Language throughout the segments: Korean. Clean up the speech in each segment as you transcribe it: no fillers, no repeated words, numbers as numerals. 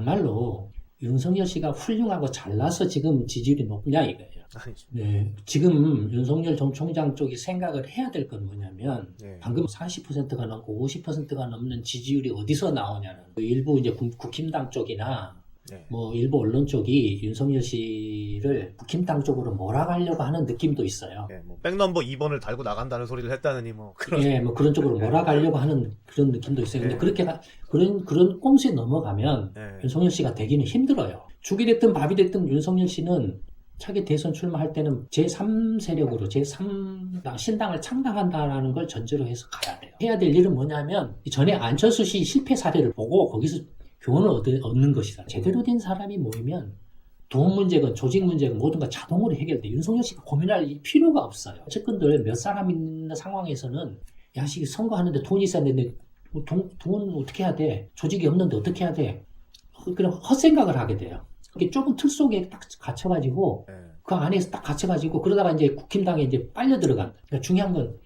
막말로 윤석열 씨가 훌륭하고 잘나서 지금 지지율이 높냐 이거예요. 아니죠. 네, 지금 윤석열 전 총장 쪽이 생각을 해야 될 건 뭐냐면 네. 방금 40%가 넘고 50%가 넘는 지지율이 어디서 나오냐는 일부 이제 국힘당 쪽이나 네. 뭐 일부 언론 쪽이 윤석열 씨를 국힘당 쪽으로 몰아가려고 하는 느낌도 있어요. 네, 뭐 백넘버 2번을 달고 나간다는 소리를 했다느니 뭐 그런. 예, 뭐 그런 쪽으로 몰아가려고 하는 그런 느낌도 있어요. 근데 네. 그렇게 그런 꼼수에 넘어가면 네. 윤석열 씨가 되기는 힘들어요. 죽이 됐든 밥이 됐든 윤석열 씨는 차기 대선 출마할 때는 제3세력으로 제3당 신당을 창당한다라는 걸 전제로 해서 가야 돼요. 해야 될 일은 뭐냐면 전에 안철수 씨 실패 사례를 보고 거기서 교훈을 얻는 것이다. 제대로 된 사람이 모이면 돈 문제건 조직 문제건 모든 거 자동으로 해결돼. 윤석열 씨가 고민할 필요가 없어요. 측근들 몇 사람 있는 상황에서는 야, 씨 선거하는데 돈이 있어야 되는데 돈 어떻게 해야 돼? 조직이 없는데 어떻게 해야 돼? 그냥 헛생각을 하게 돼요. 이게 좁은 틀 속에 딱 갇혀가지고 네. 그 안에서 딱 갇혀가지고 그러다가 이제 국힘당에 이제 빨려 들어간다. 그러니까 중요한 건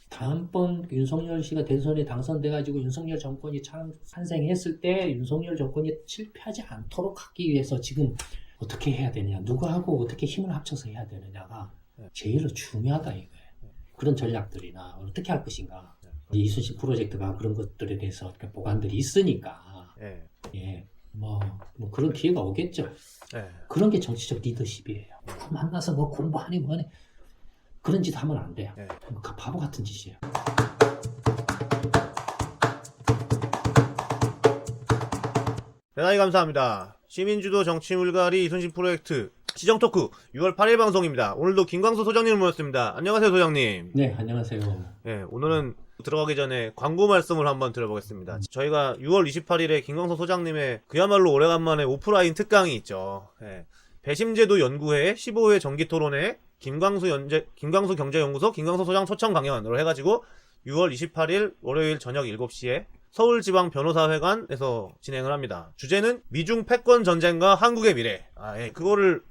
다음번 윤석열 씨가 대선에 당선돼가지고 윤석열 정권이 탄생했을 때 윤석열 정권이 실패하지 않도록 하기 위해서 지금 어떻게 해야 되냐, 누구하고 어떻게 힘을 합쳐서 해야 되느냐가 제일 중요하다 이거예요. 그런 전략들이나 어떻게 할 것인가. 이순신 프로젝트가 그런 것들에 대해서 보관들이 있으니까 네. 예, 뭐 그런 기회가 오겠죠. 네. 그런 게 정치적 리더십이에요. 만나서 뭐 공부하니 뭐하니 그런 짓 하면 안 돼요. 네. 바보 같은 짓이에요. 대단히 감사합니다. 시민주도 정치물갈이 이순신 프로젝트 시정토크 6월 8일 방송입니다. 오늘도 김광수 소장님을 모셨습니다. 안녕하세요, 소장님. 네, 안녕하세요. 네, 오늘은 들어가기 전에 광고 말씀을 한번 드려보겠습니다. 저희가 6월 28일에 김광수 소장님의 그야말로 오래간만에 오프라인 특강이 있죠. 네, 배심제도 연구회 15회 정기토론회 김광수 경제연구소 김광수 소장 초청 강연으로 해가지고 6월 28일 월요일 저녁 7시에 서울지방변호사회관에서 진행을 합니다. 주제는 미중 패권 전쟁과 한국의 미래. 예, 그거를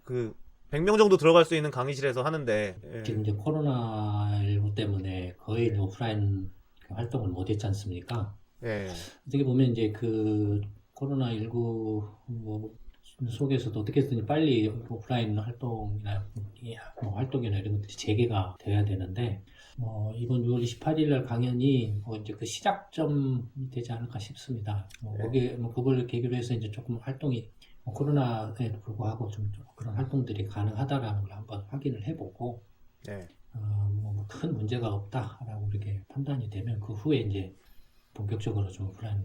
100명 정도 들어갈 수 있는 강의실에서 하는데, 예. 지금 이제 코로나19 때문에 거의 이제 오프라인 활동을 못 했지 않습니까? 예. 어떻게 보면 이제 그 코로나19 속에서도 어떻게든 빨리 오프라인 활동이나 이런 것들이 재개가 돼야 되는데, 이번 6월 28일 날 강연이 이제 그 시작점이 되지 않을까 싶습니다. 그걸 계기로 해서 이제 조금 활동이 코로나에도 불구하고 좀 그런 활동들이 가능하다라는 걸 한번 확인을 해보고, 네. 큰 문제가 없다라고 이렇게 판단이 되면 그 후에 이제 본격적으로 좀 오프라인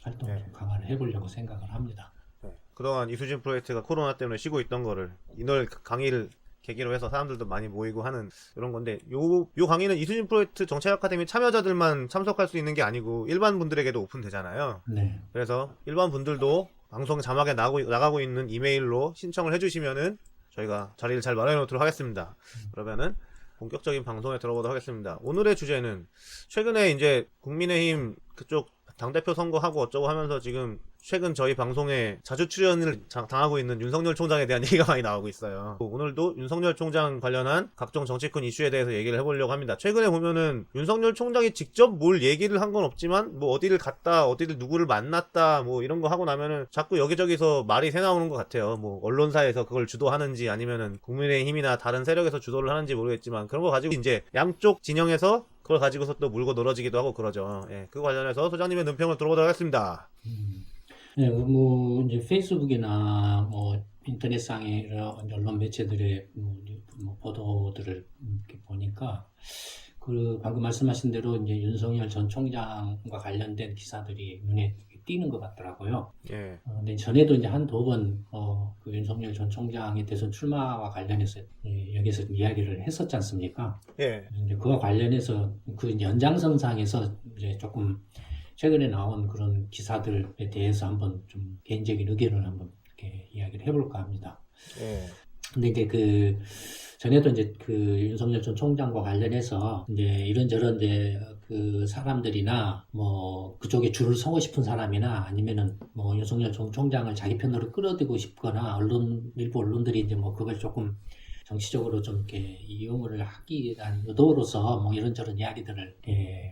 활동을 좀 강화를 해보려고 생각을 합니다. 네. 그동안 이순신 프로젝트가 코로나 때문에 쉬고 있던 거를 이날 강의를 계기로 해서 사람들도 많이 모이고 하는 이런 건데, 요 강의는 이순신 프로젝트 정책 아카데미 참여자들만 참석할 수 있는 게 아니고 일반 분들에게도 오픈되잖아요. 네. 그래서 일반 분들도 방송 자막에 나가고 있는 이메일로 신청을 해주시면은 저희가 자리를 잘 마련해 놓도록 하겠습니다. 그러면은 본격적인 방송에 들어보도록 하겠습니다. 오늘의 주제는 최근에 이제 국민의힘 그쪽 당대표 선거하고 어쩌고 하면서 지금 최근 저희 방송에 자주 출연을 당하고 있는 윤석열 총장에 대한 얘기가 많이 나오고 있어요. 오늘도 윤석열 총장 관련한 각종 정치권 이슈에 대해서 얘기를 해보려고 합니다. 최근에 보면은 윤석열 총장이 직접 뭘 얘기를 한 건 없지만 뭐 어디를 갔다, 어디를 누구를 만났다, 뭐 이런 거 하고 나면은 자꾸 여기저기서 말이 새 나오는 것 같아요. 뭐 언론사에서 그걸 주도하는지 아니면은 국민의힘이나 다른 세력에서 주도를 하는지 모르겠지만 그런 거 가지고 이제 양쪽 진영에서 그걸 가지고서 또 물고 늘어지기도 하고 그러죠. 예, 그 관련해서 소장님의 논평을 들어보도록 하겠습니다. 네, 이제 페이스북이나 인터넷상의 여러 언론 매체들의 보도들을 이렇게 보니까 방금 말씀하신 대로 이제 윤석열 전 총장과 관련된 기사들이 눈에 띄는 것 같더라고요. 예. 근데 전에도 이제 한두 번 그 윤석열 전 총장의 대선 출마와 관련해서 여기서 이야기를 했었지 않습니까? 예. 이제 그와 관련해서 그 연장선상에서 이제 조금 최근에 나온 그런 기사들에 대해서 한번 좀 개인적인 의견을 한번 이렇게 이야기를 해볼까 합니다. 예. 근데 이제 전에도 이제 윤석열 전 총장과 관련해서 이제 이런저런 이제 그 사람들이나 그쪽에 줄을 서고 싶은 사람이나 아니면은 윤석열 전 총장을 자기 편으로 끌어들이고 싶거나 일부 언론들이 이제 그걸 조금 정치적으로 좀 이렇게 이용을 하기 위한 의도로서 뭐 이런저런 이야기들을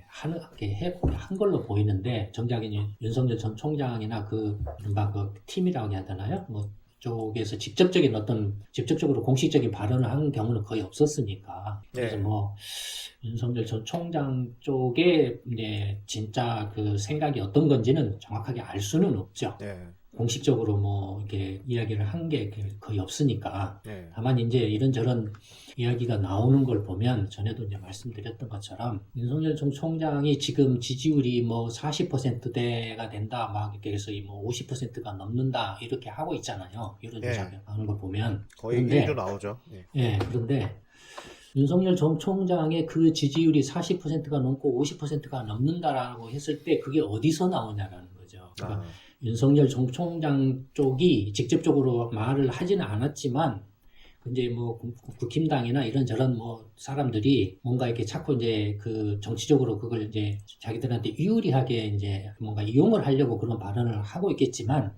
한 걸로 보이는데, 정작 이제 윤석열 전 총장이나 이른바 그 팀이라고 해야 되나요? 뭐 쪽에서 직접적으로 공식적인 발언을 한 경우는 거의 없었으니까. 그래서 네. 뭐 윤석열 전 총장 쪽에 이제 진짜 그 생각이 어떤 건지는 정확하게 알 수는 없죠. 네. 공식적으로 뭐 이렇게 이야기를 한 게 거의 없으니까. 네. 다만 이제 이런저런 이야기가 나오는 걸 보면, 전에도 이제 말씀드렸던 것처럼 윤석열 전 총장이 지금 지지율이 뭐 40%대가 된다, 막 이렇게 해서 뭐 50%가 넘는다 이렇게 하고 있잖아요. 여론조사 하는 걸 보면. 거의 그런데 1위로 나오죠. 네. 예, 그런데 윤석열 전 총장의 그 지지율이 40%가 넘고 50%가 넘는다라고 했을 때 그게 어디서 나오냐라는 거죠. 그러니까 윤석열 전 총장 쪽이 직접적으로 말을 하지는 않았지만, 이제 뭐 국힘당이나 이런저런 뭐 사람들이 뭔가 이렇게 자꾸 이제 그 정치적으로 그걸 이제 자기들한테 유리하게 이제 뭔가 이용을 하려고 그런 발언을 하고 있겠지만,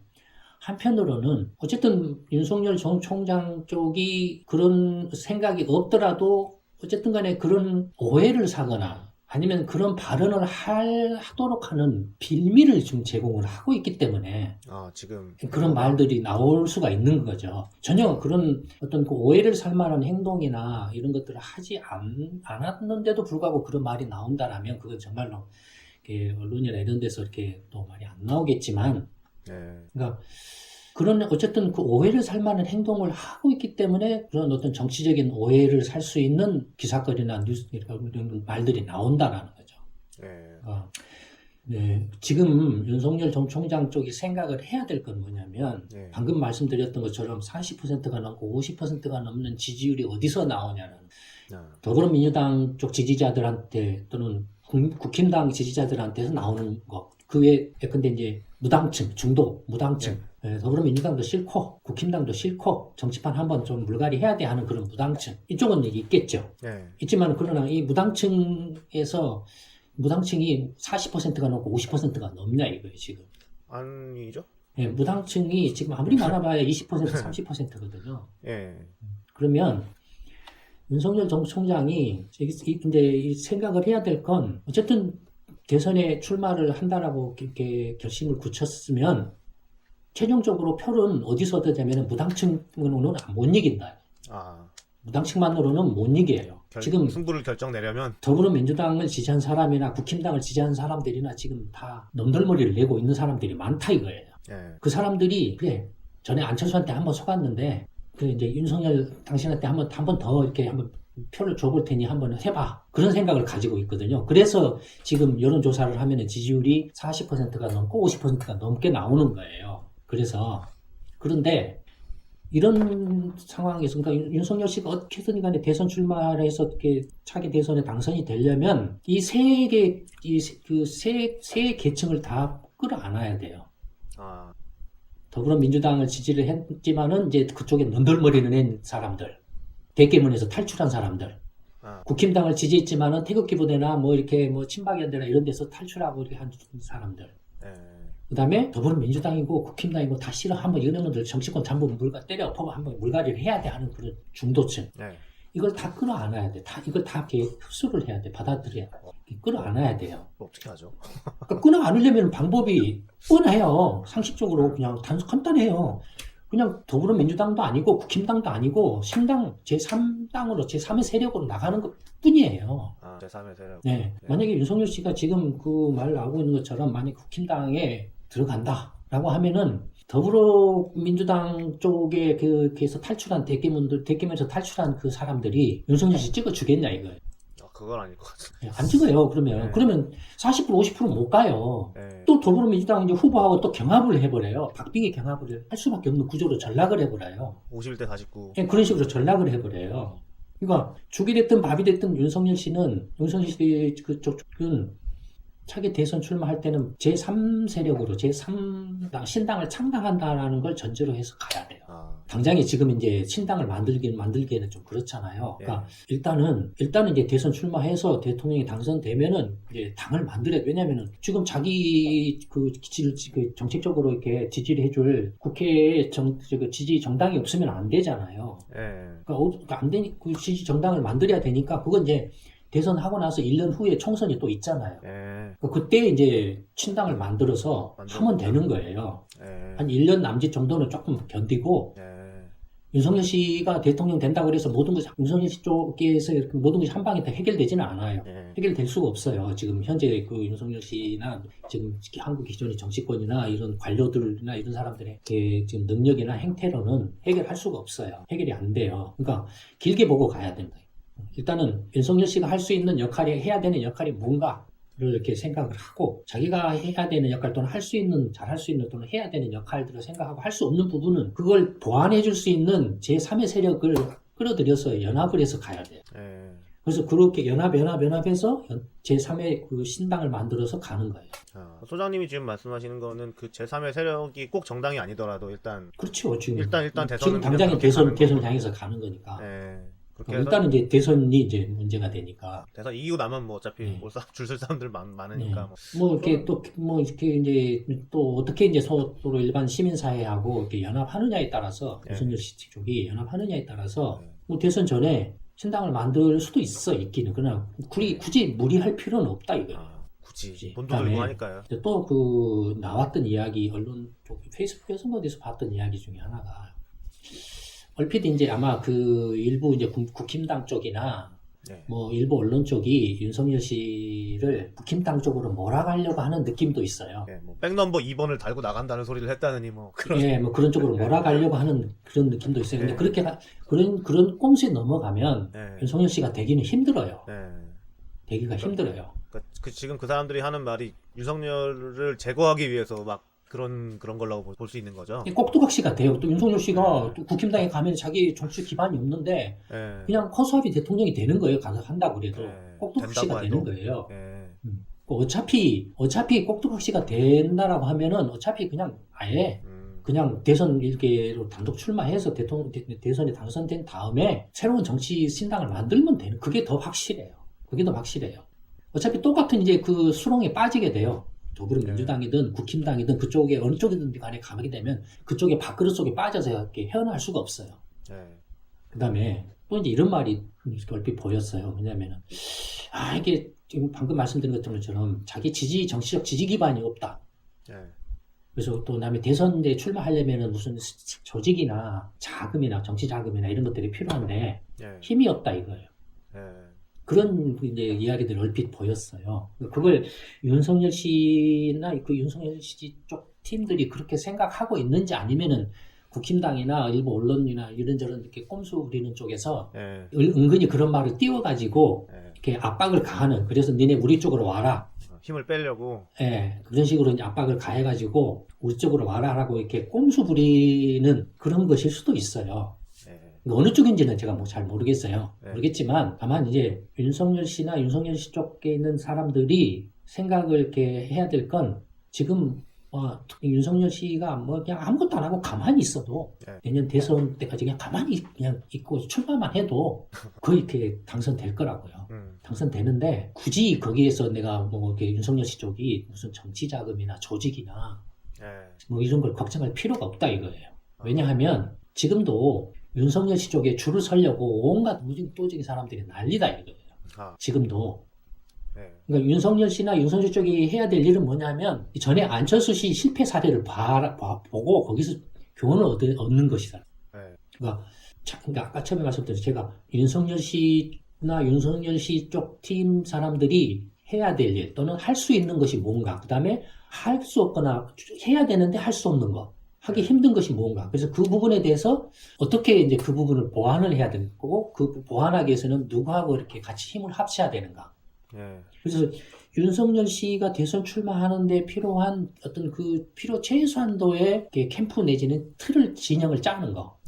한편으로는 어쨌든 윤석열 전 총장 쪽이 그런 생각이 없더라도 어쨌든 간에 그런 오해를 사거나 아니면 그런 발언을 하도록 하는 빌미를 지금 제공을 하고 있기 때문에 지금 그런 말들이 나올 수가 있는 거죠. 전혀 그런 어떤 그 오해를 살 만한 행동이나 이런 것들을 하지 않았는데도 불구하고 그런 말이 나온다라면 그건 정말로 언론이나 이런 데서 이렇게 또 말이 안 나오겠지만, 그러니까 그런 어쨌든 그 오해를 살 만한 행동을 하고 있기 때문에 그런 어떤 정치적인 오해를 살 수 있는 기사거리나 뉴스 이런 말들이 나온다라는 거죠. 네, 지금 윤석열 전 총장 쪽이 생각을 해야 될 건 뭐냐면, 방금 말씀드렸던 것처럼 40%가 넘고 50%가 넘는 지지율이 어디서 나오냐는, 더불어민주당 쪽 지지자들한테 또는 국힘당 지지자들한테서 나오는 거. 그 외에 근데 이제 무당층, 중도, 무당층, 더불어민주당도 싫고 국힘당도 싫고 정치판 한번 좀 물갈이 해야 돼 하는 그런 무당층, 이쪽은 있겠죠. 있지만 그러나 이 무당층에서 무당층이 40%가 넘고 50%가 넘냐 이거예요 지금. 아니죠? 무당층이 지금 아무리 많아봐야 20% 30%거든요. 그러면 윤석열 전 총장이 이제 생각을 해야 될 건, 어쨌든 대선에 출마를 한다라고 이렇게 결심을 굳혔으면 최종적으로 표는 어디서 얻으냐면 무당층으로는 못 이긴다. 무당층만으로는 못 이겨요. 지금 승부를 결정내려면 더불어민주당을 지지한 사람이나 국힘당을 지지한 사람들이나 지금 다 넘덜머리를 내고 있는 사람들이 많다 이거예요. 그 사람들이 그래 전에 안철수한테 한번 속았는데 그래 이제 윤석열 당신한테 한번 더 이렇게 한번 표를 줘볼 테니 한번 해봐. 그런 생각을 가지고 있거든요. 그래서 지금 여론조사를 하면 지지율이 40%가 넘고 50%가 넘게 나오는 거예요. 그런데 이런 상황에서, 그러니까 윤석열 씨가 어떻게든 간에 대선 출마를 해서 이렇게 차기 대선에 당선이 되려면 이 세 계층을 다 끌어안아야 돼요. 더불어민주당을 지지를 했지만은 이제 그쪽에 넘덜머리를 낸 사람들, 대깨문에서 탈출한 사람들, 국힘당을 지지했지만은 태극기 부대나 뭐 이렇게 뭐 친박연대나 이런 데서 탈출하고 이렇게 한 사람들, 그 다음에 더불어민주당이고 국힘당이고 다 싫어 한번 이런 놈들 정치권 전부 때려 엎어서 한번 물갈이를 해야 돼 하는 그런 중도층, 이걸 다 끌어안아야 돼. 이걸 다 흡수를 해야 돼. 받아들여야 돼. 끌어안아야 돼요. 어떻게 하죠? 그러니까 끌어안으려면 방법이 뻔해요. 상식적으로 그냥 간단해요. 그냥 더불어민주당도 아니고 국힘당도 아니고 신당 제3당으로 제3의 세력으로 나가는 것 뿐이에요. 제3의 세력. 만약에 윤석열 씨가 지금 그 말 나오고 있는 것처럼 만약 국힘당에 들어간다라고 하면은 더불어민주당 쪽에 그에서 탈출한 대깨문에서 탈출한 그 사람들이 윤석열 씨 찍어주겠냐 이거예요. 그건 아닐 것 같아요. 안 찍어요. 그러면 40% 50%못 가요. 또 더불어민주당 이제 후보하고 또 경합을 해버려요. 박빙의 경합을 할 수밖에 없는 구조로 전락을 해버려요. 51대 49. 그런 식으로 전락을 해버려요. 그러니까 죽이 됐든 밥이 됐든 윤석열 씨 그쪽은 차기 대선 출마할 때는 제3세력으로 제3당 신당을 창당한다라는 걸 전제로 해서 가야 돼요. 당장에 지금 이제 신당을 만들기에는 좀 그렇잖아요. 그러니까 일단은 이제 대선 출마해서 대통령이 당선되면은 이제 당을 만들어야 돼. 왜냐면은 지금 자기 그 정책적으로 이렇게 지지를 해줄 국회에 지지 정당이 없으면 안 되잖아요. 그러니까 안 되니 그 지지 정당을 만들어야 되니까 그건 이제 대선하고 나서 1년 후에 총선이 또 있잖아요. 그때 이제 친당을 만들어서 하면 되는 거예요. 한 1년 남짓 정도는 조금 견디고 윤석열 씨가 대통령 된다고 그래서 모든 것이 윤석열 씨 쪽에서 이렇게 모든 것이 한 방에 다 해결되지는 않아요. 해결될 수가 없어요. 지금 현재 그 윤석열 씨나 지금 한국 기존의 정치권이나 이런 관료들이나 이런 사람들의 지금 능력이나 행태로는 해결할 수가 없어요. 해결이 안 돼요. 그러니까 길게 보고 가야 된다. 일단은 윤석열 씨가 할 수 있는 역할이 해야 되는 역할이 뭔가를 이렇게 생각을 하고 자기가 해야 되는 역할 또는 할 수 있는 잘할 수 있는 또는 해야 되는 역할들을 생각하고 할 수 없는 부분은 그걸 보완해 줄 수 있는 제3의 세력을 끌어들여서 연합을 해서 가야 돼요. 그래서 그렇게 연합해서 제3의 그 신당을 만들어서 가는 거예요. 소장님이 지금 말씀하시는 거는 그 제3의 세력이 꼭 정당이 아니더라도 일단 그렇죠. 지금 대선은 지금 당장에 대선을 향해서 가는 거니까. 일단은 이제 대선이 이제 문제가 되니까. 대선 이기고 나면 뭐 어차피 줄설 사람들 많으니까. 이렇게 이렇게 이제 또 어떻게 이제 서로 일반 시민사회하고 이렇게 연합하느냐에 따라서 윤석열 씨 쪽이 연합하느냐에 따라서 뭐 대선 전에 신당을 만들 수도 있기는. 그러나 굳이 무리할 필요는 없다 이거예요. 굳이 돈도 들고 하니까요. 또 그 나왔던 이야기 언론 쪽 페이스북에서 어디서 봤던 이야기 중에 하나가. 얼핏 이제 아마 그 일부 이제 국힘당 쪽이나 뭐 일부 언론 쪽이 윤석열 씨를 국힘당 쪽으로 몰아가려고 하는 느낌도 있어요. 뭐 백넘버 2번을 달고 나간다는 소리를 했다느니 뭐 그런. 뭐 그런 쪽으로 몰아가려고 하는 그런 느낌도 있어요. 근데 그렇게 그런 꼼수에 넘어가면 윤석열 씨가 되기는 힘들어요. 되기가 힘들어요. 그러니까 지금 그 사람들이 하는 말이 윤석열을 제거하기 위해서 막 그런 걸라고 볼 수 있는 거죠. 꼭두각시가 돼요. 또 윤석열 씨가 또 국힘당에 가면 자기 정치 기반이 없는데 그냥 허수아비 대통령이 되는 거예요. 가서 한다고 그래도 꼭두각시가 되는 거예요. 어차피 꼭두각시가 된다라고 하면은 어차피 그냥 아예 그냥 대선 일개로 단독 출마해서 대선에 당선된 다음에 새로운 정치 신당을 만들면 되는 그게 더 확실해요. 어차피 똑같은 이제 그 수렁에 빠지게 돼요. 더불어민주당이든 국힘당이든 그쪽에 어느 쪽이든 간에 가게 되면 그쪽에 밥그릇 속에 빠져서 이렇게 헤어날 수가 없어요. 그 다음에 또 이제 이런 말이 얼핏 보였어요. 왜냐면은 이게 지금 방금 말씀드린 것처럼 자기 정치적 지지 기반이 없다. 그래서 또 그다음에 대선에 출마하려면은 무슨 조직이나 자금이나 정치 자금이나 이런 것들이 필요한데 힘이 없다 이거예요. 그런 이제 이야기들이 얼핏 보였어요. 그걸 윤석열 씨나 그 윤석열 씨 쪽 팀들이 그렇게 생각하고 있는지 아니면은 국힘당이나 일부 언론이나 이런저런 이렇게 꼼수 부리는 쪽에서 은근히 그런 말을 띄워가지고 이렇게 압박을 가하는. 그래서 니네 우리 쪽으로 와라. 힘을 빼려고. 그런 식으로 이제 압박을 가해가지고 우리 쪽으로 와라라고 이렇게 꼼수 부리는 그런 것일 수도 있어요. 어느 쪽인지는 제가 뭐 잘 모르겠어요. 모르겠지만 다만 이제 윤석열 씨나 윤석열 씨 쪽에 있는 사람들이 생각을 이렇게 해야 될 건 지금 윤석열 씨가 뭐 그냥 아무것도 안 하고 가만히 있어도 내년 대선 때까지 그냥 가만히 그냥 있고 출마만 해도 거의 이렇게 당선될 거라고요. 당선되는데 굳이 거기에서 내가 뭐 이렇게 윤석열 씨 쪽이 무슨 정치 자금이나 조직이나 뭐 이런 걸 걱정할 필요가 없다 이거예요. 왜냐하면 지금도 윤석열 씨 쪽에 줄을 서려고 온갖 무징또징이 사람들이 난리다 이거예요. 지금도. 그러니까 윤석열 씨나 윤석열 쪽이 해야 될 일은 뭐냐면 전에 안철수 씨 실패 사례를 보고 거기서 교훈을 얻는 것이다. 그러니까 아까 처음에 말씀드렸죠. 제가 윤석열 씨나 윤석열 씨 쪽 팀 사람들이 해야 될 일 또는 할 수 있는 것이 뭔가, 그 다음에 할 수 없거나 해야 되는데 할 수 없는 것, 하기 힘든 것이 뭔가. 그래서 그 부분에 대해서 어떻게 이제 그 부분을 보완을 해야 되는 거고, 그 보완하기 위해서는 누구하고 이렇게 같이 힘을 합쳐야 되는가. 그래서 윤석열 씨가 대선 출마하는데 필요한 어떤 그 필요 최소한도의 캠프 내지는 진영을 짜는 거.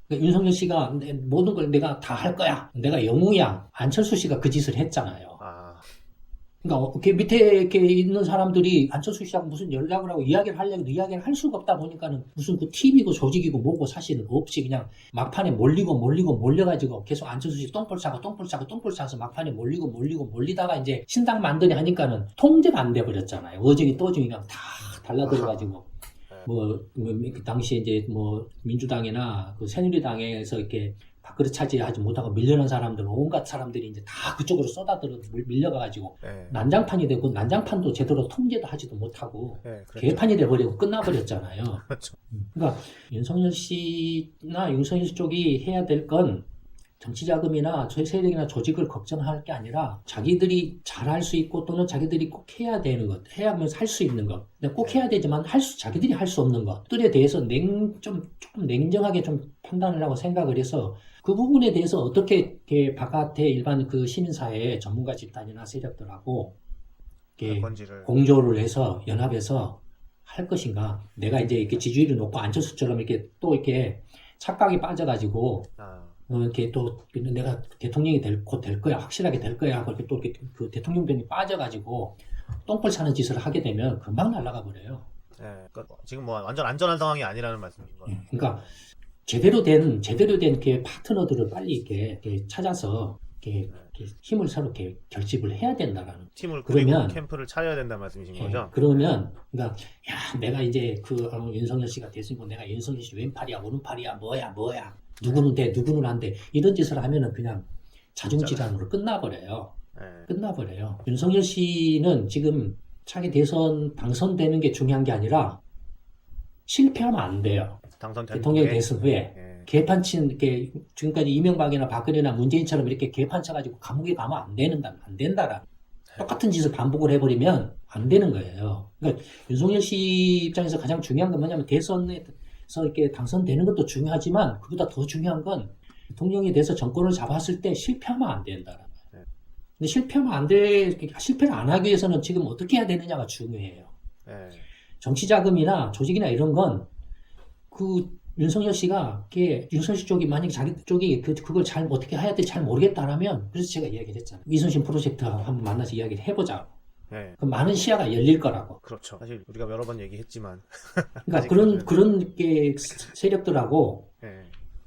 그러니까 윤석열 씨가 모든 걸 내가 다 할 거야. 내가 영우야. 안철수 씨가 그 짓을 했잖아요. 그러니까 그 밑에 이렇게 있는 사람들이 안철수 씨하고 무슨 연락을 하고 이야기를 하려고 이야기를 할 수가 없다 보니까는 무슨 그 팀이고 조직이고 뭐고 사실은 없이 그냥 막판에 몰려가지고 계속 안철수 씨 똥볼 싸서 막판에 몰리다가 이제 신당 만드니 하니까는 통제가 안 돼 버렸잖아요. 어정이 떠정이 그냥 다 달라들어가지고 그 당시에 이제 민주당이나 그 새누리당에서 이렇게 밥그릇 차지하지 못하고 밀려난 사람들은 온갖 사람들이 이제 다 그쪽으로 쏟아들어 밀려가가지고 난장판이 되고 난장판도 제대로 통제도 하지도 못하고 개판이 돼버리고 끝나버렸잖아요. 그렇죠. 그러니까 윤석열 씨나 윤석열 씨 쪽이 해야 될 건 정치자금이나 세력이나 조직을 걱정할 게 아니라 자기들이 잘할 수 있고 또는 자기들이 꼭 해야 되는 것, 해야면서 할 수 있는 것, 꼭 해야 되지만 자기들이 할 수 없는 것들에 대해서 조금 냉정하게 좀 판단을 하고 생각을 해서 그 부분에 대해서 어떻게 바깥에 일반 그 시민사회 전문가 집단이나 세력들하고 공조를 해서 연합해서 할 것인가. 내가 이제 이렇게 지지율이 높고 안철수처럼 이렇게 또 이렇게 착각에 빠져가지고 이렇게 또 내가 대통령이 곧 될 거야, 확실하게 될 거야 하고 이렇게 또 이렇게 그 대통령병이 빠져가지고 똥볼 차는 짓을 하게 되면 금방 날아가 버려요. 그러니까 지금 완전 안전한 상황이 아니라는 말씀이신 거예요. 그러니까 제대로 된 이렇게 파트너들을 빨리 이렇게 찾아서 이렇게 힘을 서로 이렇게 결집을 해야 된다라는. 팀을 꾸리고 캠프를 차려야 된다는 말씀이신 거죠? 그러면 그러니까 내가 이제 윤석열 씨가 됐으니까 내가 윤석열 씨 왼팔이야 오른팔이야 뭐야 누구는 돼 누구는 안 돼 이런 짓을 하면은 그냥 자중질환으로 끝나버려요. 윤석열 씨는 지금 차기 대선 당선되는 게 중요한 게 아니라 실패하면 안 돼요. 대통령 대선 후에 개판친 지금까지 이명박이나 박근혜나 문재인처럼 이렇게 개판 쳐가지고 감옥에 가면 안 된다라. 똑같은 짓을 반복을 해버리면 안 되는 거예요. 그러니까 윤석열 씨 입장에서 가장 중요한 건 뭐냐면 대선에서 이렇게 당선되는 것도 중요하지만 그보다 더 중요한 건 대통령이 돼서 정권을 잡았을 때 실패하면 안 된다라는 거예요. 근데 실패를 안 하기 위해서는 지금 어떻게 해야 되느냐가 중요해요. 정치자금이나 조직이나 이런 건 윤석열 씨가 윤석열 씨 쪽이 만약에 자기 쪽이 그걸 잘 어떻게 해야 될지 잘 모르겠다라면 그래서 제가 이야기를 했잖아요. 이순신 프로젝트 한번 만나서 이야기를 해보자. 그럼 많은 시야가 열릴 거라고. 그렇죠. 사실 우리가 여러 번 얘기했지만. 그러니까 그런 세력들하고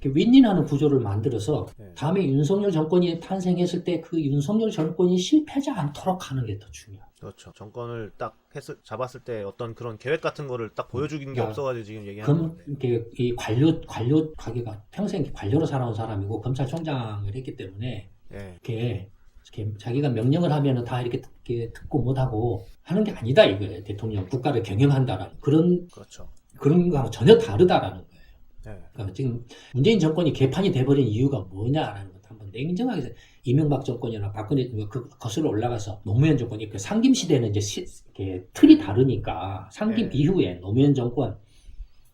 윈윈하는 구조를 만들어서 다음에 윤석열 정권이 탄생했을 때 그 윤석열 정권이 실패하지 않도록 하는 게 더 중요해요. 그렇죠. 정권을 딱 잡았을 때 어떤 그런 계획 같은 거를 딱 보여주긴 게 없어가지고 지금 얘기하는 건데. 이 가게가 평생 관료로 살아온 사람이고 검찰총장을 했기 때문에 이렇게 자기가 명령을 하면은 다 이렇게 듣고 못하고 하는 게 아니다 이거예요. 대통령 국가를 경영한다라는 그런 거하고 전혀 다르다라는 거예요. 그러니까 지금 문재인 정권이 개판이 돼버린 이유가 뭐냐라는 것도 한번 냉정하게 이명박 정권이나 박근혜 거슬러 올라가서 노무현 정권이 상김 시대는 이제 틀이 다르니까 상김 이후에 노무현 정권,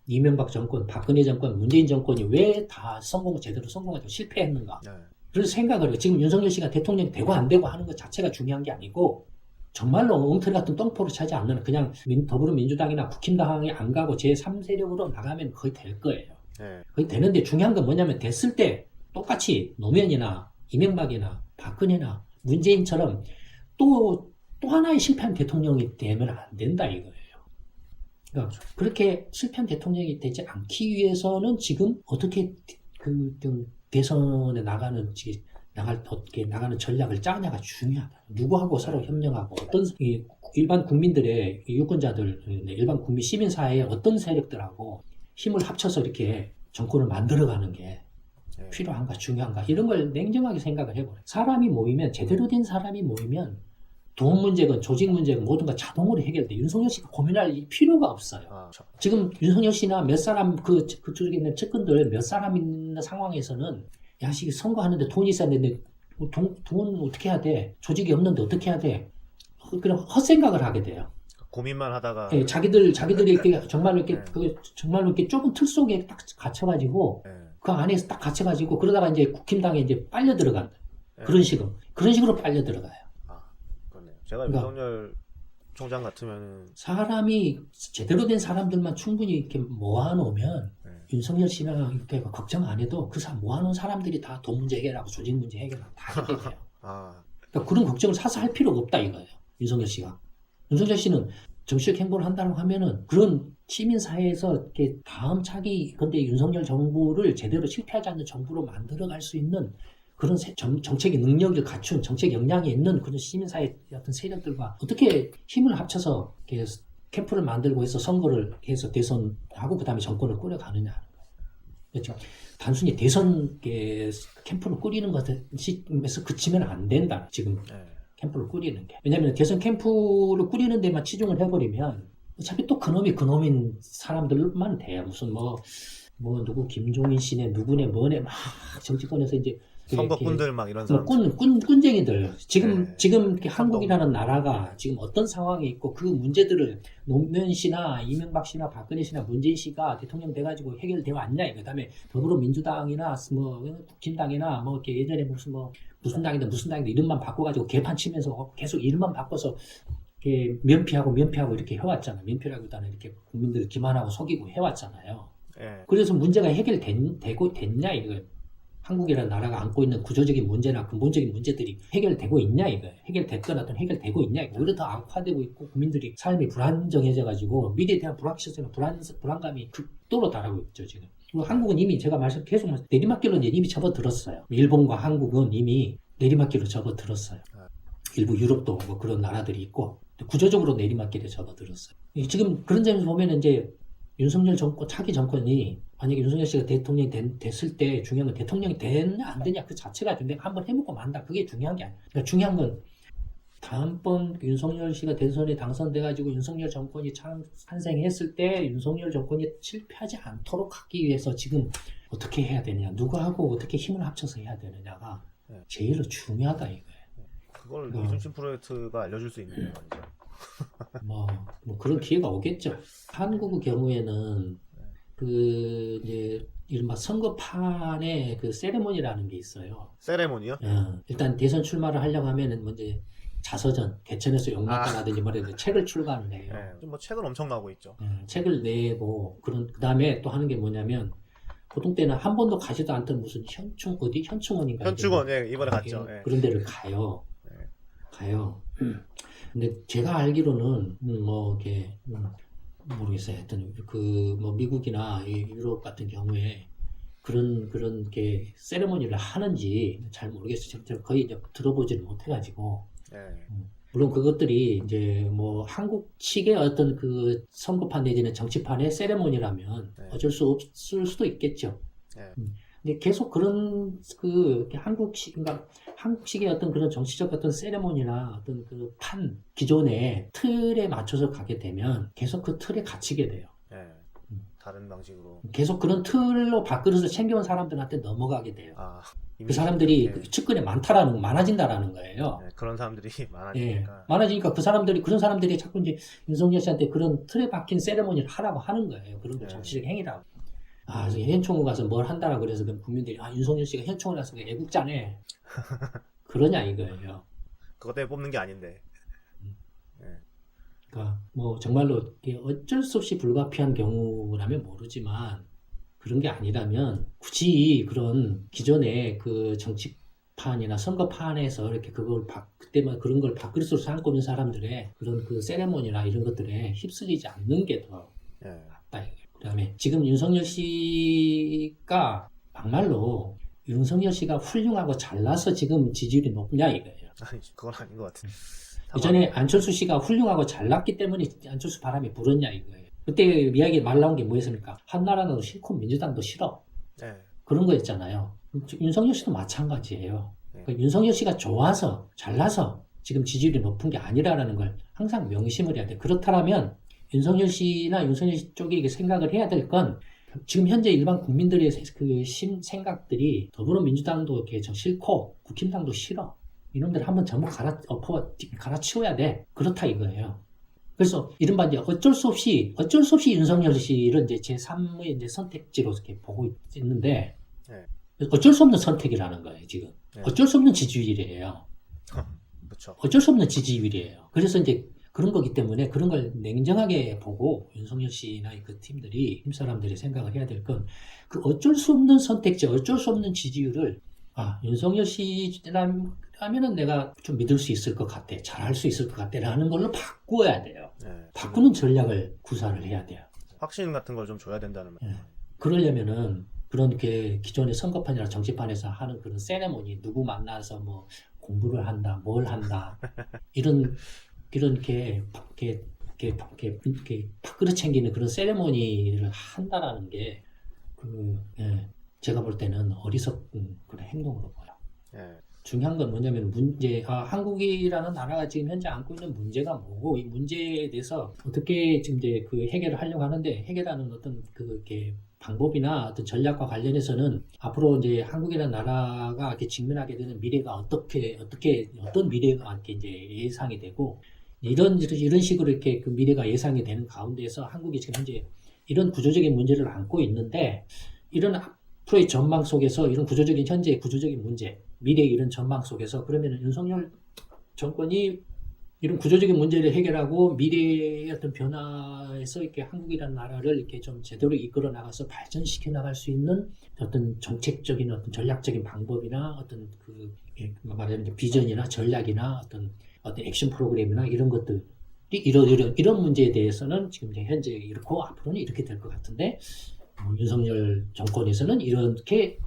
이명박 정권, 박근혜 정권, 문재인 정권이 왜 다 제대로 성공하지 실패했는가? 그래서 생각을 해요. 지금 윤석열 씨가 대통령이 되고 안 되고 하는 것 자체가 중요한 게 아니고 정말로 엉터리 같은 똥포를 차지 않는 그냥 더불어민주당이나 국힘당에 안 가고 제3세력으로 나가면 거의 될 거예요. 거의 되는데 중요한 건 뭐냐면 됐을 때 똑같이 노무현이나 이명박이나 박근혜나 문재인처럼 또 하나의 실패한 대통령이 되면 안 된다 이거예요. 그러니까 그렇게 실패한 대통령이 되지 않기 위해서는 지금 어떻게 대선에 나가는 전략을 짜냐가 중요하다. 누구하고 서로 협력하고 어떤 일반 국민들의 유권자들, 일반 국민 시민사회의 어떤 세력들하고 힘을 합쳐서 이렇게 정권을 만들어가는 게 필요한가 중요한가 이런 걸 냉정하게 생각을 해보래요. 사람이 모이면 제대로 된 사람이 모이면 돈 문제건 조직 문제건 모든 거 자동으로 해결돼. 윤석열 씨가 고민할 필요가 없어요. 지금 윤석열 씨나 몇 사람 그쪽에 있는 측근들 몇 사람 있는 상황에서는 야식 선거하는데 돈이 있어야 되는데 돈 어떻게 해야 돼? 조직이 없는데 어떻게 해야 돼? 그냥 헛생각을 하게 돼요. 고민만 하다가 자기들이 이렇게 정말로 이렇게 좁은 틀 속에 딱 갇혀가지고 그 안에서 딱 갇혀가지고 그러다가 이제 국힘당에 이제 빨려 들어간다. 그런 식으로 빨려 들어가요. 그렇네요. 제가 윤석열 총장 같으면은 사람이 제대로 된 사람들만 충분히 이렇게 모아놓으면 윤석열 씨나 이렇게 걱정 안 해도 그 사람 모아놓은 사람들이 다 돈 문제 해결하고 조직 문제 해결하고 다 해결해요. 그러니까 그런 걱정을 사서 할 필요가 없다 이거예요. 윤석열 씨가. 윤석열 씨는 정치적 행보를 한다고 하면은 그런 시민사회에서 이렇게 다음 차기 근데 윤석열 정부를 제대로 실패하지 않는 정부로 만들어갈 수 있는 그런 정책의 능력을 갖춘 정책 역량이 있는 그런 시민사회 어떤 세력들과 어떻게 힘을 합쳐서 이렇게 캠프를 만들고 해서 선거를 해서 대선하고 그다음에 정권을 꾸려가느냐. 그렇죠. 단순히 대선 캠프를 꾸리는 것에서 그치면 안 된다. 지금 캠프를 꾸리는 게. 왜냐하면 대선 캠프를 꾸리는 데만 치중을 해버리면 어차피 또 그놈인 사람들만 돼요. 무슨 누구 김종인 씨네 누구네 뭐네 막 정치권에서 이제 선거꾼들 막 이런 사람. 꾼쟁이들. 지금 네. 이렇게 한국이라는 나라가 지금 어떤 상황에 있고 그 문제들을 노무현 씨나 이명박 씨나 박근혜 씨나 문재인 씨가 대통령 돼가지고 해결되어 왔냐. 그 다음에 더불어민주당이나 국힘당이나 이렇게 예전에 무슨 당이다 이름만 바꿔가지고 개판 치면서 계속 이름만 바꿔서 이렇게 면피하고 이렇게 해왔잖아요. 면피라기보다는 이렇게 국민들을 기만하고 속이고 해왔잖아요. 예. 그래서 문제가 됐냐 이거예요. 한국이라는 나라가 안고 있는 구조적인 문제나 근본적인 문제들이 해결되고 있냐 이거예요. 해결됐거나 또는 해결되고 있냐 이거. 오히려 더 악화되고 있고 국민들이 삶이 불안정해져가지고 미래에 대한 불확실성이나 불안감이 극도로 달하고 있죠 지금. 그리고 한국은 이미 제가 계속 내리막길로 이미 접어들었어요. 일본과 한국은 이미 내리막길로 접어들었어요. 일부 유럽도 그런 나라들이 있고 구조적으로 내리막길에 접어들었어요. 지금 그런 점에서 보면 이제 윤석열 차기 정권이 만약에 윤석열 씨가 대통령이 됐을 때 중요한 건 대통령이 되냐 안 되냐 그 자체가 내가 한번 해먹고 만다. 그게 중요한 게 아니야. 그러니까 중요한 건 다음번 윤석열 씨가 대선에 당선돼가지고 윤석열 정권이 탄생했을 때 윤석열 정권이 실패하지 않도록 하기 위해서 지금 어떻게 해야 되느냐, 누구하고 어떻게 힘을 합쳐서 해야 되느냐가 제일 중요하다 이거예요. 그걸 이순신 프로젝트가 알려줄 수 있는 거 아니죠? 그런 기회가 오겠죠. 한국의 경우에는 이제 이른바 선거판에 그 세레모니라는 게 있어요. 세레모니요? 일단 대선 출마를 하려고 하면은 먼저 자서전, 개천에서 용납가라든지 책을 출간을 해요. 뭐 책은 엄청 나오고 있죠. 책을 내고 그다음에 또 하는 게 뭐냐면 보통 때는 한 번도 가지도 않던 무슨 현충원인가? 현충원, 이번에 갔죠. 그런 데를 가요. 근데 제가 알기로는 이렇게 모르겠어요. 하여튼 미국이나 유럽 같은 경우에 그런 게 세레모니를 하는지 잘 모르겠어요. 제가 거의 이제 들어보지를 못해가지고. 물론 그것들이 이제 한국식의 어떤 그 선거판 내지는 정치판의 세레모니라면 어쩔 수 없을 수도 있겠죠. 근데 계속 그런 한국식의 어떤 그런 정치적 어떤 세레모니나 어떤 그 기존의 틀에 맞춰서 가게 되면 계속 그 틀에 갇히게 돼요. 다른 방식으로. 계속 그런 틀로 밥그릇을 챙겨온 사람들한테 넘어가게 돼요. 그 사람들이 측근에 많아진다라는 거예요. 그런 사람들이 많아지니까. 많아지니까 그런 사람들이 자꾸 이제 윤석열 씨한테 그런 틀에 박힌 세레모니를 하라고 하는 거예요. 그런 거 정치적 행위라고. 현충원 가서 뭘 한다라고 그래서 국민들이 윤석열 씨가 현충원 가서 애국자네. 그러냐 이거예요. 그것 때문에 뽑는 게 아닌데. 그러니까 정말로 어쩔 수 없이 불가피한 경우라면 모르지만 그런 게 아니라면 굳이 그런 기존의 그 정치판이나 선거판에서 이렇게 그때만 그런 걸 밥그릇으로 삼고 있는 사람들의 그런 그 세레모니나 이런 것들에 휩쓸리지 않는 게 더 낫다. 그다음에 지금 윤석열 씨가 막말로 윤석열 씨가 훌륭하고 잘나서 지금 지지율이 높냐 이거예요. 아니, 그건 아닌 것 같아요. 예전에 안철수 씨가 훌륭하고 잘났기 때문에 안철수 바람이 불었냐 이거예요. 그때 이야기 말 나온 게 뭐였습니까? 한나라도 싫고 민주당도 싫어. 그런 거였잖아요. 윤석열 씨도 마찬가지예요. 그러니까 윤석열 씨가 좋아서 잘나서 지금 지지율이 높은 게 아니라는 걸 항상 명심을 해야 돼. 그렇다면 윤석열 씨나 윤석열 씨 쪽에 생각을 해야 될 건 지금 현재 일반 국민들의 그 생각들이 더불어민주당도 이렇게 싫고 국힘당도 싫어. 이놈들 한번 전부 갈아치워야 돼. 그렇다 이거예요. 그래서 이른바 이제 어쩔 수 없이 윤석열 씨를 이제 제3의 이제 선택지로 이렇게 보고 있는데 어쩔 수 없는 선택이라는 거예요 지금. 어쩔 수 없는 지지율이에요. 그렇죠. 어쩔 수 없는 지지율이에요. 그래서 이제 그런 거기 때문에 그런 걸 냉정하게 보고 윤석열 씨나 그 힘사람들이 생각을 해야 될 건 그 어쩔 수 없는 선택지, 어쩔 수 없는 지지율을 윤석열 씨랑 하면은 내가 좀 믿을 수 있을 것 같아. 잘할 수 있을 것 같아. 라는 걸로 바꾸어야 돼요. 네. 바꾸는 전략을 구사를 해야 돼요. 확신 같은 걸 좀 줘야 된다는 말. 예. 그러려면은 그런 게 기존의 선거판이나 정치판에서 하는 그런 세레모니, 누구 만나서 뭐 공부를 한다, 뭘 한다, 이런 밥그릇 챙기는 그런 세레모니를 한다라는 게 제가 볼 때는 어리석은 그런 행동으로 보여. 예. 중요한 건 뭐냐면 한국이라는 나라가 지금 현재 안고 있는 문제가 뭐고 이 문제에 대해서 어떻게 지금 이제 그 해결을 하려고 하는데 해결하는 어떤 그게 방법이나 어떤 전략과 관련해서는 앞으로 이제 한국이라는 나라가 이렇게 직면하게 되는 미래가 어떤 미래가 이렇게 이제 예상이 되고 이런 식으로 이렇게 그 미래가 예상이 되는 가운데서 한국이 지금 현재 이런 구조적인 문제를 안고 있는데 이런 앞으로의 전망 속에서 이런 현재의 구조적인 문제, 미래의 이런 전망 속에서 그러면 윤석열 정권이 이런 구조적인 문제를 해결하고 미래의 어떤 변화에서 이렇게 한국이라는 나라를 이렇게 좀 제대로 이끌어 나가서 발전시켜 나갈 수 있는 어떤 정책적인 어떤 전략적인 방법이나 어떤 말하자면 비전이나 전략이나 어떤 액션 프로그램이나 이런 것들이 이런 문제에 대해서는 지금 현재 이렇고 앞으로는 이렇게 될 것 같은데 윤석열 정권에서는 이렇게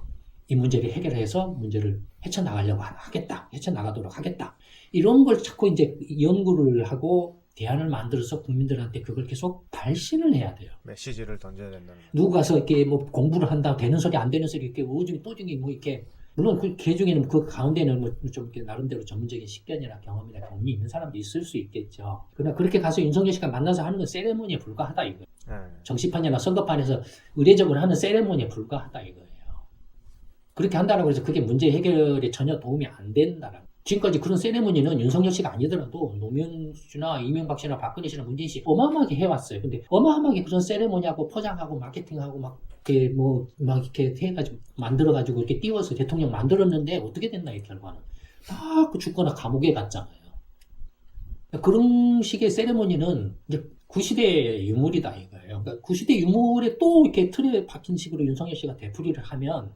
이 문제를 해결해서 문제를 헤쳐나가도록 하겠다. 이런 걸 자꾸 이제 연구를 하고 대안을 만들어서 국민들한테 그걸 계속 발신을 해야 돼요. 메시지를 던져야 된다는. 누구 가서 이렇게 뭐 공부를 한다, 되는 소리 안 되는 소리 이렇게 오중이 또중이 뭐 이렇게 물론 그 중에는 그 가운데는 뭐 좀 이렇게 나름대로 전문적인 식견이나 경험이나 경륜이 있는 사람도 있을 수 있겠죠. 그러나 그렇게 가서 윤석열 씨가 만나서 하는 건 세레모니에 불과하다 이거예요. 정치판이나 선거판에서 의례적으로 하는 세레모니에 불과하다 이거예요. 그렇게 한다라고 해서 그게 문제 해결에 전혀 도움이 안 된다라는. 지금까지 그런 세레모니는 윤석열 씨가 아니더라도 노무현 씨나 이명박 씨나 박근혜 씨나 문재인 씨 어마어마하게 해왔어요. 근데 어마어마하게 그런 세레모니하고 포장하고 마케팅하고 막 이렇게 해가지고 만들어가지고 이렇게 띄워서 대통령 만들었는데 어떻게 됐나 이 결과는 다 그 죽거나 감옥에 갔잖아요. 그런 식의 세레모니는 이제 구시대의 유물이다 이거예요. 그러니까 구시대 유물에 또 이렇게 틀에 박힌 식으로 윤석열 씨가 되풀이를 하면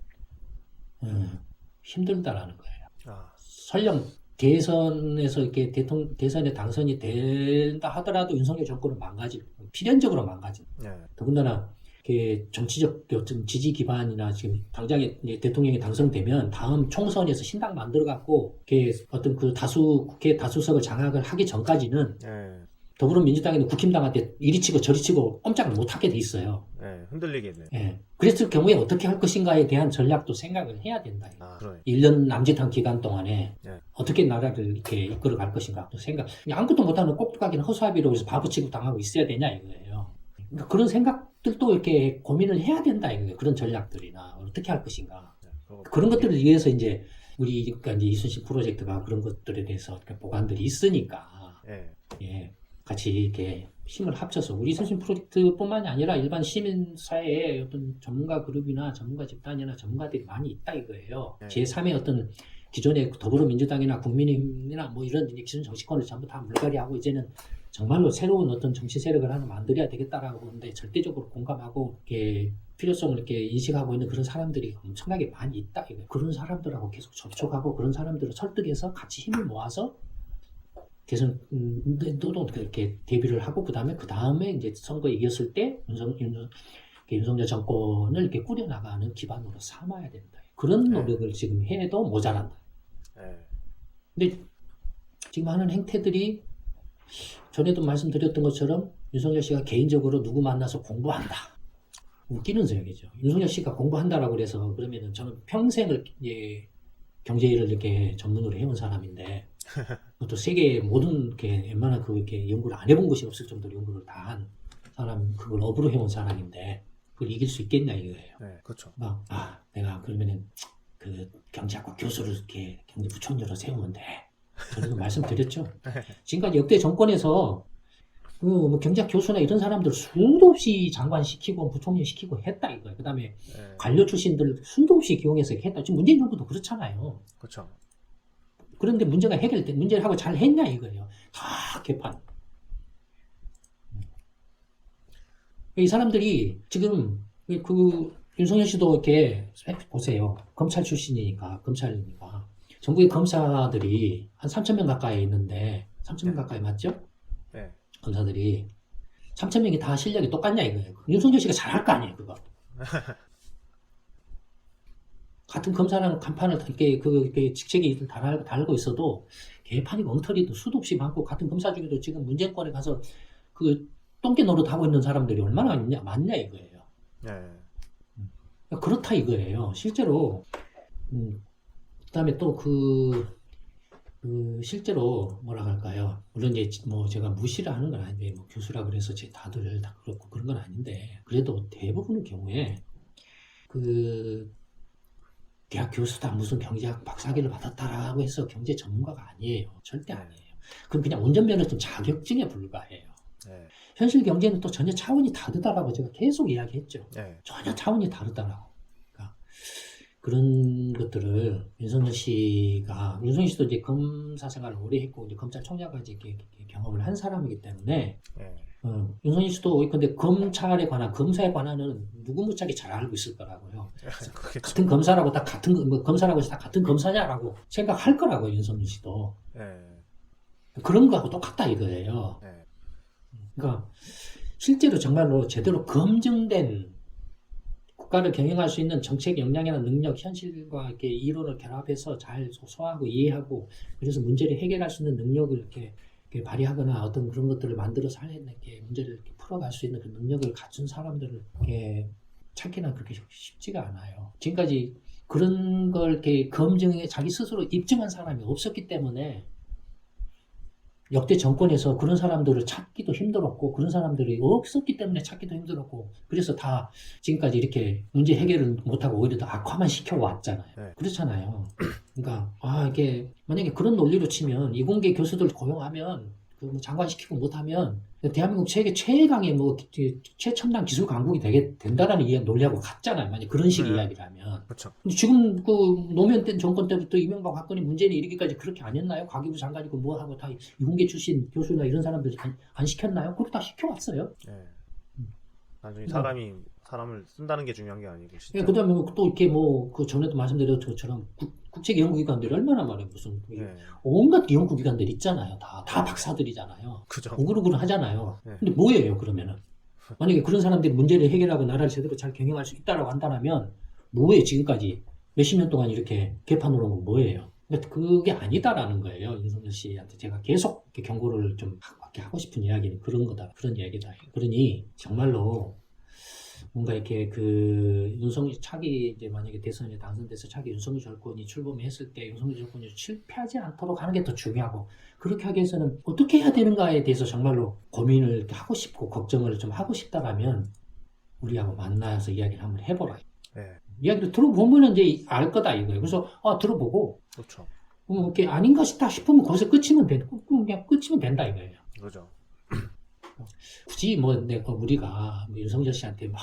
힘들다라는 거예요. 설령 대선에서 이렇게 대선에 당선이 된다 하더라도 윤석열 정권은 필연적으로 망가질. 더군다나 정치적 지지 기반이나 지금 당장에 대통령이 당선되면 다음 총선에서 신당 만들어갖고 어떤 그 국회 다수석을 장악을 하기 전까지는 더불어민주당에는 국힘당한테 이리 치고 저리 치고 꼼짝을 못하게 돼 있어요. 흔들리겠네. 그랬을 경우에 어떻게 할 것인가에 대한 전략도 생각을 해야 된다. 1년 남짓한 기간 동안에 어떻게 나라를 이렇게 이끌어 갈 것인가 또 아무것도 못하는 꼭두각이나 허수아비로 해서 바보 취급 당하고 있어야 되냐 이거예요. 그러니까 그런 생각들도 이렇게 고민을 해야 된다 이거예요. 그런 전략들이나 어떻게 할 것인가. 그런 것들을 위해서 이제 그러니까 이제 이순신 프로젝트가 그런 것들에 대해서 보관들이 있으니까 같이 이렇게 힘을 합쳐서 우리 이순신 프로젝트뿐만이 아니라 일반 시민사회의 어떤 전문가 그룹이나 전문가 집단이나 전문가들이 많이 있다 이거예요. 제3의 어떤 기존의 더불어민주당이나 국민의힘이나 뭐 이런 기존 정치권을 전부 다 물갈이하고 이제는 정말로 새로운 어떤 정치 세력을 하나 만들어야 되겠다라고 하는데 절대적으로 공감하고 이렇게 필요성을 이렇게 인식하고 있는 그런 사람들이 엄청나게 많이 있다 이거예요. 그런 사람들하고 계속 접촉하고 그런 사람들을 설득해서 같이 힘을 모아서 대선도 그렇게 대비를 하고 그 다음에 이제 선거에 이겼을 때 윤석열 정권을 이렇게 꾸려나가는 기반으로 삼아야 된다. 그런 노력을 지금 해도 모자란다. 근데 지금 하는 행태들이 전에도 말씀드렸던 것처럼 윤석열 씨가 개인적으로 누구 만나서 공부한다. 웃기는 소리죠. 윤석열 씨가 공부한다라고 그래서 그러면은 저는 평생을 경제를 이렇게 전문으로 해온 사람인데 또 세계 모든 웬만한 이렇게 연구를 안 해본 것이 없을 정도로 연구를 다 한 사람, 그걸 업으로 해온 사람인데 그걸 이길 수 있겠냐 이거예요. 그렇죠. 내가 그러면은 그 경제학과 교수를 이렇게 경제부총리로 세우면 돼. 저는 말씀드렸죠. 지금까지 역대 정권에서 뭐 경제학 교수나 이런 사람들 수도 없이 장관 시키고 부총리 시키고 했다 이거예요. 그다음에 관료 출신들 수도 없이 기용해서 했다. 지금 문재인 정부도 그렇잖아요. 그렇죠. 그런데 문제가 해결돼 문제를 하고 잘 했냐 이거예요. 다 개판. 이 사람들이 지금 윤석열 씨도 이렇게 보세요. 검찰 출신이니까 검찰이니까 전국의 검사들이 한 3,000명 가까이 있는데 3,000명 가까이 맞죠? 네. 검사들이 3,000명이 다 실력이 똑같냐 이거예요. 윤석열 씨가 잘할 거 아니에요, 그거. 같은 검사랑 간판을 이렇게 직책이 달고 있어도 개판이 엉터리도 수도 없이 많고 같은 검사 중에도 지금 문재인권에 가서 그 똥개 노릇 하고 있는 사람들이 얼마나 많냐 이거예요. 네. 그렇다 이거예요. 실제로 그다음에 또 실제로 뭐라 할까요? 물론 이제 뭐 제가 무시를 하는 건 아닌데 뭐 교수라 그래서 다들 다 그렇고 그런 건 아닌데 그래도 대부분의 경우에 그 대학 교수다 무슨 경제학 박사학위를 받았다라고 해서 경제 전문가가 아니에요. 절대 아니에요. 그럼 그냥 운전면허증 자격증에 불과해요. 네. 현실 경제는 또 전혀 차원이 다르다라고 제가 계속 이야기했죠. 네. 전혀 차원이 다르다라고. 그러니까 그런 것들을 윤석열 씨도 이제 검사 생활을 오래 했고 이제 검찰총장까지 이렇게 경험을 한 사람이기 때문에 네. 윤석열 씨도 근데 검찰에 관한 검사에 관한은 누구 못지않게 잘 알고 있을 거라고요. 같은 검사라고 다 검사라고 해서 다 같은 검사냐라고 생각할 거라고요, 윤석열 씨도. 네. 그런 거하고 똑같다 이거예요. 네. 그러니까 실제로 정말로 제대로 검증된 국가를 경영할 수 있는 정책 역량이나 능력, 현실과 이렇게 이론을 결합해서 잘 소화하고 이해하고 그래서 문제를 해결할 수 있는 능력을 이렇게 발휘하거나 어떤 그런 것들을 만들어서 이렇게 문제를 이렇게 풀어갈 수 있는 그 능력을 갖춘 사람들을 이렇게 찾기는 그렇게 쉽지가 않아요. 지금까지 그런 걸 이렇게 검증해 자기 스스로 입증한 사람이 없었기 때문에 역대 정권에서 그런 사람들을 찾기도 힘들었고 그런 사람들이 없었기 때문에 찾기도 힘들었고 그래서 다 지금까지 이렇게 문제 해결을 못하고 오히려 더 악화만 시켜왔잖아요. 네. 그렇잖아요. 그러니까 이게 만약에 그런 논리로 치면 이공계 교수들 고용하면 뭐 장관시키고 못하면 대한민국 세계 최강의 뭐 최첨단 기술 강국이 된다라는 논리하고 같잖아요. 만약 그런 식의 이야기라면. 그렇죠. 근데 지금 그 노무현 정권 때부터 이명박 박근혜 문재인이 이르기까지 그렇게 안 했나요? 과기부 장관이고 뭐 하고 다 이공계 출신 교수나 이런 사람들 안 시켰나요? 그렇게 다 시켜왔어요. 네. 나중에 사람을 쓴다는 게 중요한 게 아니고. 예, 그다음에 또 이렇게 뭐 그 전에도 말씀드렸던 것처럼 국책 연구기관들이 얼마나 많아요. 무슨 온갖 연구기관들 있잖아요. 다 박사들이잖아요. 그죠. 우글우글 하잖아요. 네. 근데 뭐예요 그러면은? 만약에 그런 사람들이 문제를 해결하고 나라를 제대로 잘 경영할 수 있다라고 한다면 뭐예요 지금까지 몇십 년 동안 이렇게 개판으로 온 건 뭐예요? 근데 그게 아니다라는 거예요. 윤석열 씨한테 제가 계속 이렇게 경고를 좀 하고 싶은 이야기는 그런 거다. 그런 이야기다. 그러니 정말로 뭔가 이렇게 그 윤석열 차기 이제 만약에 대선에 당선돼서 차기 윤석열 정권이 출범했을 때 윤석열 정권이 실패하지 않도록 하는 게 더 중요하고 그렇게 하기 위해서는 어떻게 해야 되는가에 대해서 정말로 고민을 하고 싶고 걱정을 좀 하고 싶다라면 우리하고 만나서 이야기를 한번 해보라. 네. 이야기를 들어보면 이제 알 거다 이거예요. 그래서 들어보고 그렇죠. 이렇게 아닌 것이다 싶으면 거기서 그냥 끝이면 된다 이거예요. 그렇죠. 굳이 뭐 우리가 윤석열 씨한테 막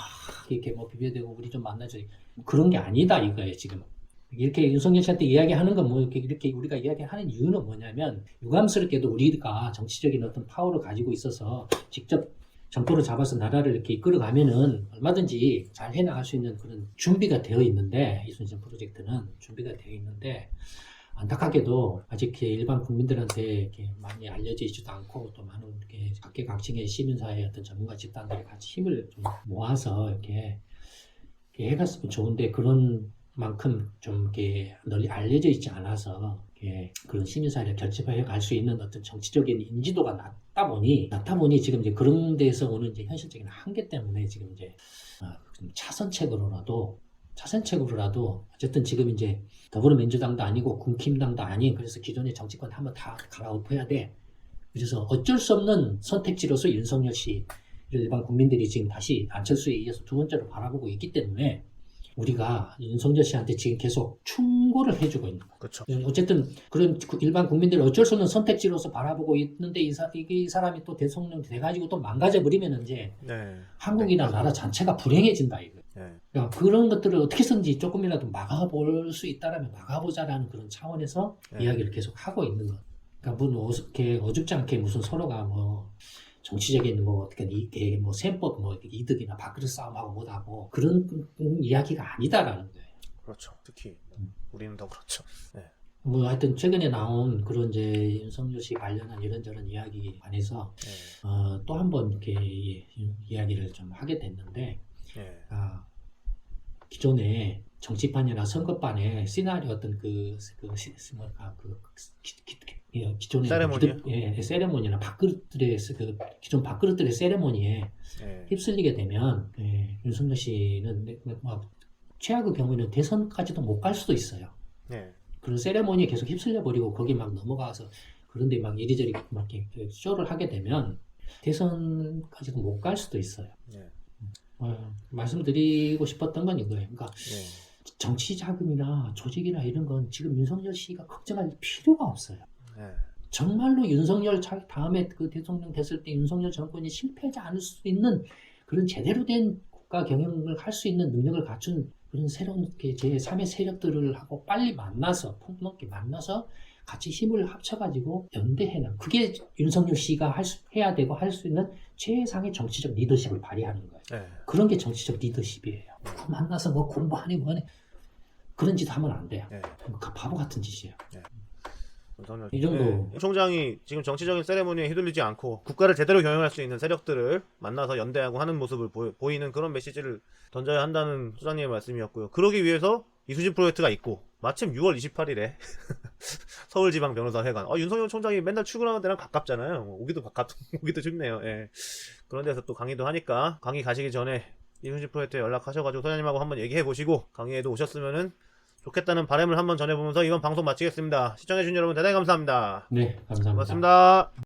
이렇게 뭐 비벼대고 우리 좀 만나줘 그런 게 아니다 이거예요 지금. 이렇게 윤석열 씨한테 이야기하는 건 뭐 이렇게 우리가 이야기하는 이유는 뭐냐면 유감스럽게도 우리가 정치적인 어떤 파워를 가지고 있어서 직접 정권을 잡아서 나라를 이렇게 이끌어가면은 얼마든지 잘 해나갈 수 있는 그런 준비가 되어 있는데 이순신 프로젝트는 준비가 되어 있는데 안타깝게도 아직 일반 국민들한테 이렇게 많이 알려져 있지도 않고 또 많은 이렇게 각계각층의 시민사회 어떤 전문가 집단들이 같이 힘을 좀 모아서 이렇게 해갔으면 좋은데 그런 만큼 좀 이렇게 널리 알려져 있지 않아서 그런 시민사회를 결집해 갈 수 있는 어떤 정치적인 인지도가 낮다 보니 지금 이제 그런 데서 오는 이제 현실적인 한계 때문에 지금 이제 차선책으로라도 어쨌든 지금 이제 더불어민주당도 아니고 국힘당도 아닌 그래서 기존의 정치권 한번 다 갈아엎어야 돼. 그래서 어쩔 수 없는 선택지로서 윤석열 씨를 일반 국민들이 지금 다시 안철수에 이어서 두 번째로 바라보고 있기 때문에 우리가 윤석열 씨한테 지금 계속 충고를 해주고 있는 거예요. 그렇죠. 어쨌든 그런 일반 국민들이 어쩔 수 없는 선택지로서 바라보고 있는데 이 사람이 또 대통령 돼가지고 또 망가져버리면 이제 한국이나 나라 자체가 불행해진다 이거. 그러니까 그런 것들을 어떻게 해서든지 조금이라도 막아볼 수 있다라면 막아보자라는 그런 차원에서 이야기를 계속 하고 있는 것. 그러니까 어줍지 않게 무슨 서로가 뭐 정치적인 뭐 어떻게 이게 뭐 셈법 뭐 이득이나 밥그릇 싸움하고 못하고 그런 이야기가 아니다라는 거예요. 그렇죠. 특히 우리는 더 그렇죠. 네. 뭐 하여튼 최근에 나온 그런 이제 윤석열 씨 관련한 이런저런 이야기 안에서 예. 또 한 번 이렇게 이야기를 좀 하게 됐는데 예. 기존에 정치판이나 선거판에 시나리오 어떤 기존의 세레모니요? 세레모니나 밥그릇들의 기존 밥그릇들의 세레모니에 예. 휩쓸리게 되면 윤석열 씨는 최악의 경우에는 대선까지도 못 갈 수도 있어요. 예. 그런 세레모니에 계속 휩쓸려 버리고 거기 막 넘어가서 그런데 막 이리저리 막 이렇게 쇼를 하게 되면 대선까지도 못 갈 수도 있어요. 예. 말씀드리고 싶었던 건 이거예요. 그러니까 예. 정치 자금이나 조직이나 이런 건 지금 윤석열 씨가 걱정할 필요가 없어요. 예. 정말로 윤석열 다음에 그 대통령 됐을 때 윤석열 정권이 실패하지 않을 수 있는 그런 제대로 된 국가 경영을 할 수 있는 능력을 갖춘 그런 새로운 제3의 세력들을 하고 빨리 만나서 폭넓게 만나서 같이 힘을 합쳐가지고 연대해라. 그게 윤석열 씨가 해야 되고 할 수 있는 최상의 정치적 리더십을 발휘하는 거예요. 예. 그런 게 정치적 리더십이에요. 만나서 뭐 공부하니 뭐하니 그런 짓 하면 안 돼요. 예. 바보 같은 짓이에요. 윤석열 이 정도. 총장이 지금 정치적인 세레모니에 휘둘리지 않고 국가를 제대로 경영할 수 있는 세력들을 만나서 연대하고 하는 모습을 보이는 그런 메시지를 던져야 한다는 소장님의 말씀이었고요. 그러기 위해서 이수진 프로젝트가 있고 마침 6월 28일에 서울지방변호사회관 윤석열 총장이 맨날 출근하는 데랑 가깝잖아요. 오기도 쉽네요. 예. 그런 데서 또 강의도 하니까 강의 가시기 전에 이수진 프로젝트에 연락하셔가지고 소장님하고 한번 얘기해보시고 강의에도 오셨으면은 좋겠다는 바람을 한번 전해보면서 이번 방송 마치겠습니다. 시청해주신 여러분 대단히 감사합니다. 네, 감사합니다. 고맙습니다.